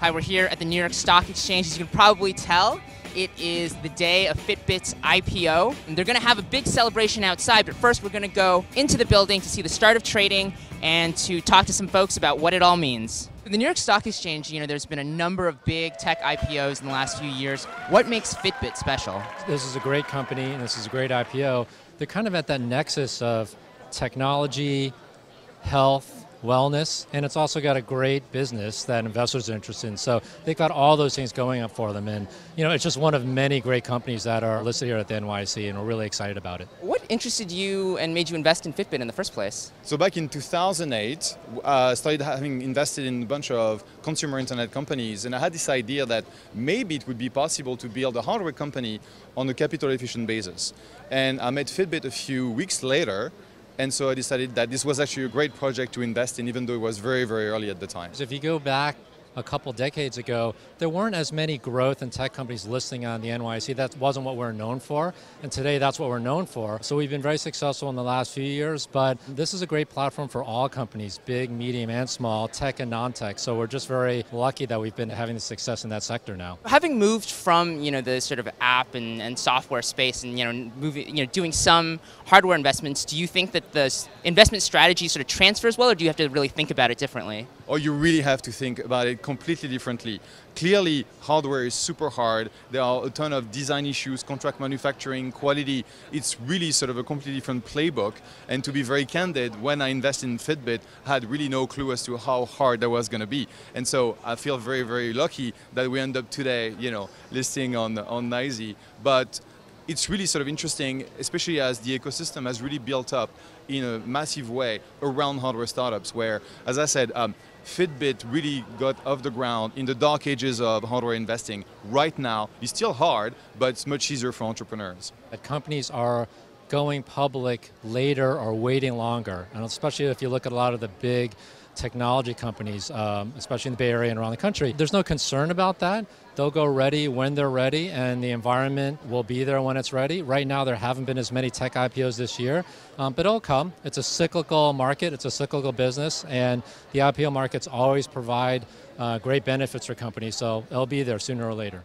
Hi, we're here at the New York Stock Exchange. As you can probably tell, it is the day of Fitbit's IPO. And they're going to have a big celebration outside, but first we're going to go into the building to see the start of trading and to talk to some folks about what it all means. The New York Stock Exchange, there's been a number of big tech IPOs in the last few years. What makes Fitbit special? This is a great company and this is a great IPO. They're kind of at that nexus of technology, health, wellness, and it's also got a great business that investors are interested in. So they've got all those things going up for them. And it's just one of many great companies that are listed here at the NYSE, and we're really excited about it. What interested you and made you invest in Fitbit in the first place? So back in 2008, I started having invested in a bunch of consumer internet companies, and I had this idea that maybe it would be possible to build a hardware company on a capital efficient basis. And I met Fitbit a few weeks later. And so I decided that this was actually a great project to invest in, even though it was very, very early at the time. If you go back a couple decades ago, there weren't as many growth and tech companies listing on the NYSE. That wasn't what we're known for. And today, that's what we're known for. So we've been very successful in the last few years, but this is a great platform for all companies, big, medium, and small, tech and non-tech. So we're just very lucky that we've been having the success in that sector now. Having moved from, the sort of app and software space and, doing some hardware investments, do you think that the investment strategy sort of transfers well, or do you have to really think about it differently? Or you really have to think about it completely differently. Clearly, hardware is super hard. There are a ton of design issues, contract manufacturing, quality. It's really sort of a completely different playbook. And to be very candid, when I invested in Fitbit, I had really no clue as to how hard that was going to be. And so I feel very, very lucky that we end up today, listing on NYSE. But it's really sort of interesting, especially as the ecosystem has really built up in a massive way around hardware startups where, as I said, Fitbit really got off the ground in the dark ages of hardware investing. Right now, it's still hard, but it's much easier for entrepreneurs. Companies are going public later or waiting longer, and especially if you look at a lot of the big technology companies, especially in the Bay Area and around the country, there's no concern about that. They'll go ready when they're ready, and the environment will be there when it's ready. Right now, there haven't been as many tech IPOs this year, but it'll come. It's a cyclical market, it's a cyclical business, and the IPO markets always provide great benefits for companies, so it'll be there sooner or later.